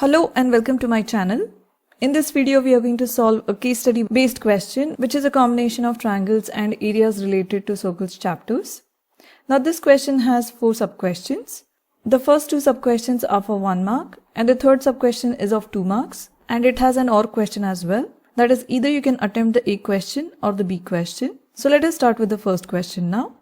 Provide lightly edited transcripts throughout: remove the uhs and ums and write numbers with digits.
Hello and welcome to my channel. In this video we are going to solve a case study based question which is a combination of triangles and areas related to circles chapters. Now this question has 4 sub-questions. The first 2 sub-questions are for 1 mark and the third sub-question is of 2 marks and it has an OR question as well. That is, either you can attempt the A question or the B question. So let us start with the first question now.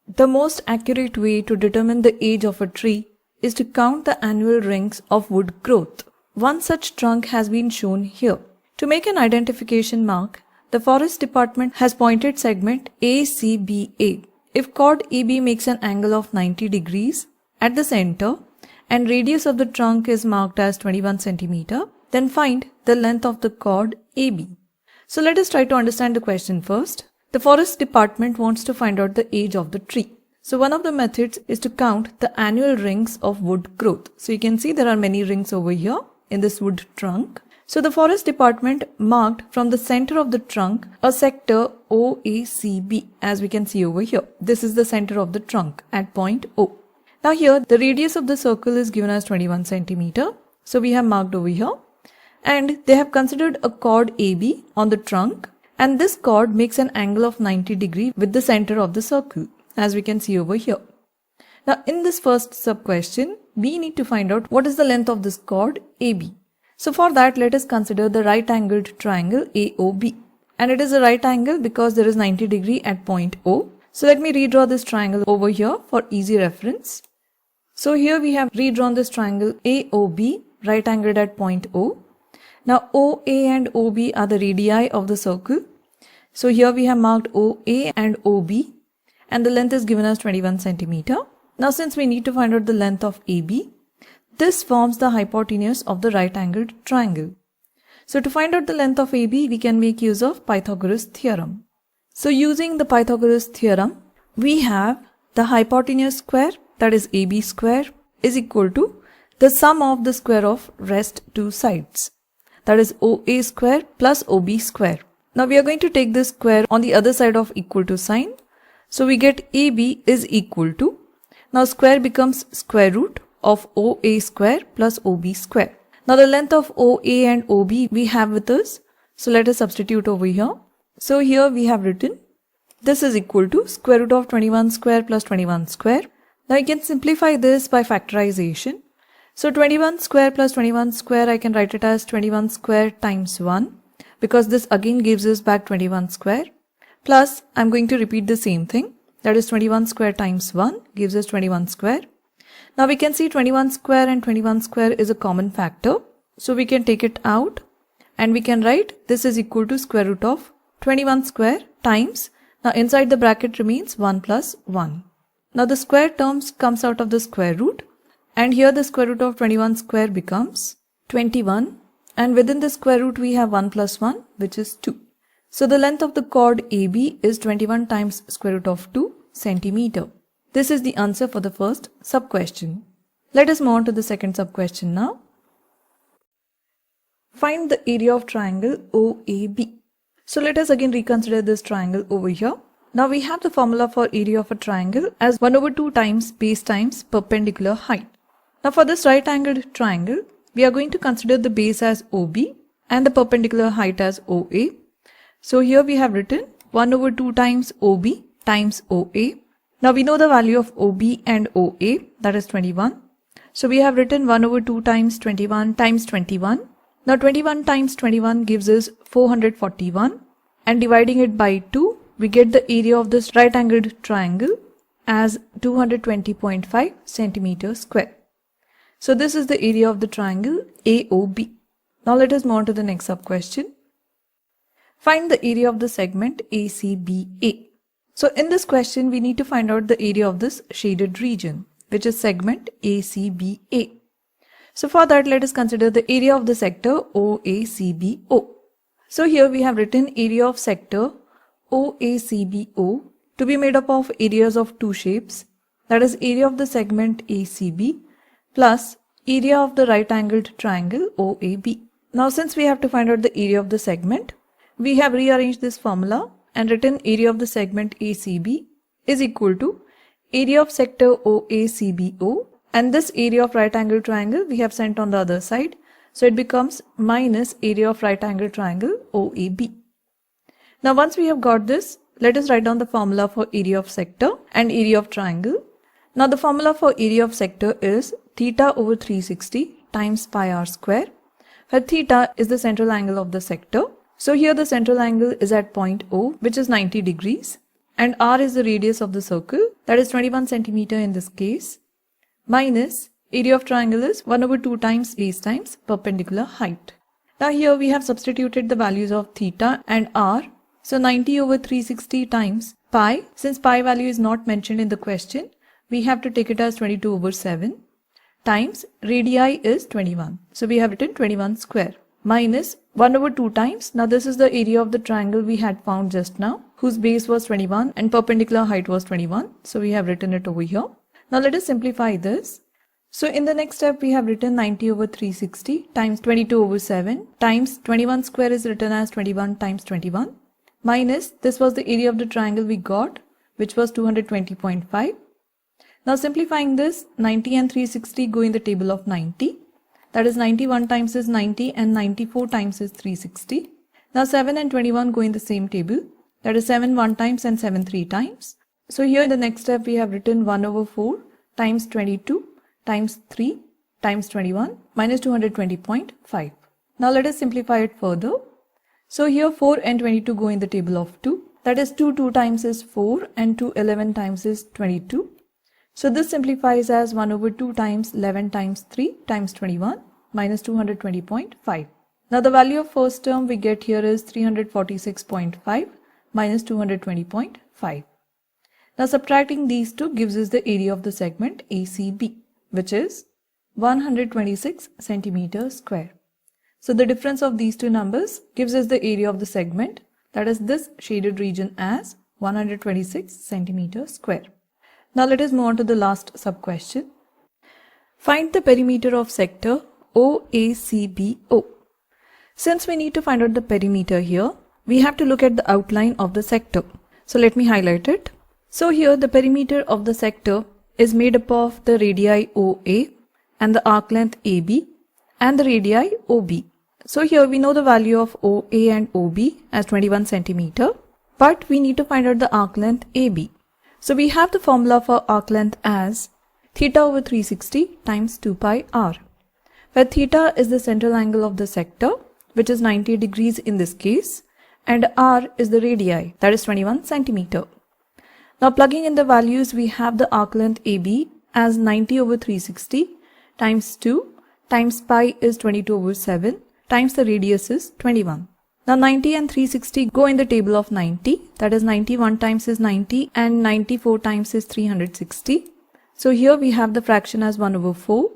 The most accurate way to determine the age of a tree is to count the annual rings of wood growth. One such trunk has been shown here. To make an identification mark, the forest department has pointed segment ACBA. If chord AB makes an angle of 90 degrees at the center and radius of the trunk is marked as 21 cm, then find the length of the chord AB. So let us try to understand the question first. The forest department wants to find out the age of the tree. So one of the methods is to count the annual rings of wood growth. So you can see there are many rings over here in this wood trunk. So the forest department marked from the center of the trunk a sector OACB, as we can see over here. This is the center of the trunk at point O. Now here the radius of the circle is given as 21 cm. So we have marked over here. And they have considered a chord AB on the trunk, and this chord makes an angle of 90 degrees with the center of the circle, as we can see over here. Now in this first sub question, we need to find out what is the length of this chord AB. So for that, let us consider the right angled triangle AOB. And it is a right angle because there is 90 degrees at point O. So let me redraw this triangle over here for easy reference. So here we have redrawn this triangle AOB, right angled at point O. Now OA and OB are the radii of the circle. So here we have marked OA and OB and the length is given as 21 cm. Now since we need to find out the length of AB, this forms the hypotenuse of the right angled triangle. So to find out the length of AB, we can make use of Pythagoras theorem. So using the Pythagoras theorem, we have the hypotenuse square, that is AB square, is equal to the sum of the square of rest two sides. That is OA square plus OB square. Now we are going to take this square on the other side of equal to sign. So we get AB is equal to, now square becomes square root of OA square plus OB square. Now the length of OA and OB we have with us. So let us substitute over here. So here we have written this is equal to square root of 21 square plus 21 square. Now you can simplify this by factorization. So 21 square plus 21 square, I can write it as 21 square times 1 because this again gives us back 21 square. Plus I'm going to repeat the same thing, that is 21 square times 1 gives us 21 square. Now we can see 21 square and 21 square is a common factor. So we can take it out and we can write this is equal to square root of 21 square times, now inside the bracket remains 1 plus 1. Now the square terms comes out of the square root. And here the square root of 21 square becomes 21 and within the square root we have 1 plus 1 which is 2. So the length of the chord AB is 21 times square root of 2 centimeter. This is the answer for the first sub question. Let us move on to the second sub question now. Find the area of triangle OAB. So let us again reconsider this triangle over here. Now we have the formula for area of a triangle as 1/2 times base times perpendicular height. Now for this right angled triangle, we are going to consider the base as OB and the perpendicular height as OA. So here we have written 1/2 times OB times OA. Now we know the value of OB and OA, that is 21. So we have written 1/2 times 21 times 21. Now 21 times 21 gives us 441 and dividing it by 2, we get the area of this right angled triangle as 220.5 centimeters square. So this is the area of the triangle AOB. Now let us move on to the next sub question. Find the area of the segment ACBA. So in this question, we need to find out the area of this shaded region, which is segment ACBA. So for that, let us consider the area of the sector OACBO. So here we have written area of sector OACBO to be made up of areas of two shapes, that is area of the segment ACB plus area of the right angled triangle OAB. Now since we have to find out the area of the segment, we have rearranged this formula and written area of the segment ACB is equal to area of sector OACBO, and this area of right angle triangle we have sent on the other side. So it becomes minus area of right angle triangle OAB. Now once we have got this, let us write down the formula for area of sector and area of triangle. Now the formula for area of sector is theta over 360 times pi r square, where theta is the central angle of the sector. So here the central angle is at point O, which is 90 degrees, and r is the radius of the circle, that is 21 centimeter in this case, minus area of triangle is 1 over 2 times base times perpendicular height. Now here we have substituted the values of theta and r. So 90 over 360 times pi, since pi value is not mentioned in the question, we have to take it as 22 over 7 times radii is 21. So we have written 21 square minus 1 over 2 times. Now this is the area of the triangle we had found just now, whose base was 21 and perpendicular height was 21. So we have written it over here. Now let us simplify this. So in the next step we have written 90 over 360 times 22 over 7 times 21 square is written as 21 times 21 minus this was the area of the triangle we got, which was 220.5. Now simplifying this, 90 and 360 go in the table of 90. That is 91 times is 90 and 94 times is 360. Now 7 and 21 go in the same table. That is 7 1 times and 7 3 times. So here in the next step we have written 1 over 4 times 22 times 3 times 21 minus 220.5. Now let us simplify it further. So here 4 and 22 go in the table of 2. That is 2 times is 4 and 2 11 times is 22. So this simplifies as 1 over 2 times 11 times 3 times 21 minus 220.5. Now the value of first term we get here is 346.5 minus 220.5. Now subtracting these two gives us the area of the segment ACB, which is 126 centimeters square. So the difference of these two numbers gives us the area of the segment, that is this shaded region, as 126 centimeters square. Now let us move on to the last sub question. Find the perimeter of sector OACBO. Since we need to find out the perimeter here, we have to look at the outline of the sector. So let me highlight it. So here the perimeter of the sector is made up of the radii OA and the arc length AB and the radii OB. So here we know the value of OA and OB as 21 centimeter, but we need to find out the arc length AB. So we have the formula for arc length as theta over 360 times 2 pi r, where theta is the central angle of the sector, which is 90 degrees in this case, and r is the radii, that is 21 centimeter. Now plugging in the values, we have the arc length AB as 90 over 360 times 2 times pi is 22 over 7 times the radius is 21. Now 90 and 360 go in the table of 90, that is 91 times is 90 and 94 times is 360. So here we have the fraction as 1 over 4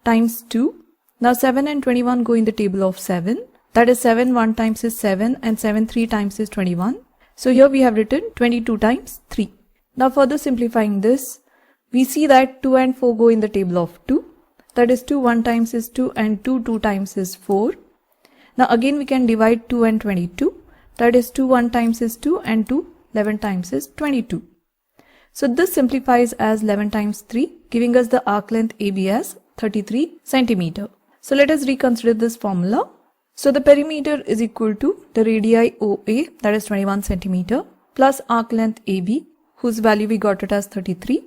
times 2. Now 7 and 21 go in the table of 7, that is 7 1 times is 7 and 7 3 times is 21. So here we have written 22 times 3. Now further simplifying this, we see that 2 and 4 go in the table of 2, that is 2 1 times is 2 and 2 2 times is 4. Now again we can divide 2 and 22, that is 2 1 times is 2 and 2 11 times is 22. So this simplifies as 11 times 3, giving us the arc length AB as 33 centimeter. So let us reconsider this formula. So the perimeter is equal to the radii OA, that is 21 centimeter, plus arc length AB, whose value we got it as 33,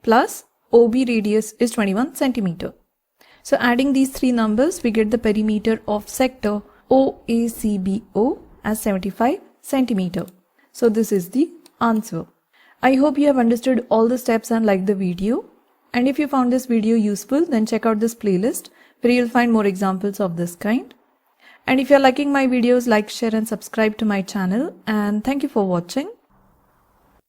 plus OB radius is 21 centimeter. So adding these three numbers, we get the perimeter of sector OACBO as 75 centimeter. So this is the answer. I hope you have understood all the steps and liked the video. And if you found this video useful, then check out this playlist where you'll find more examples of this kind. And if you're liking my videos, like, share and subscribe to my channel. And thank you for watching.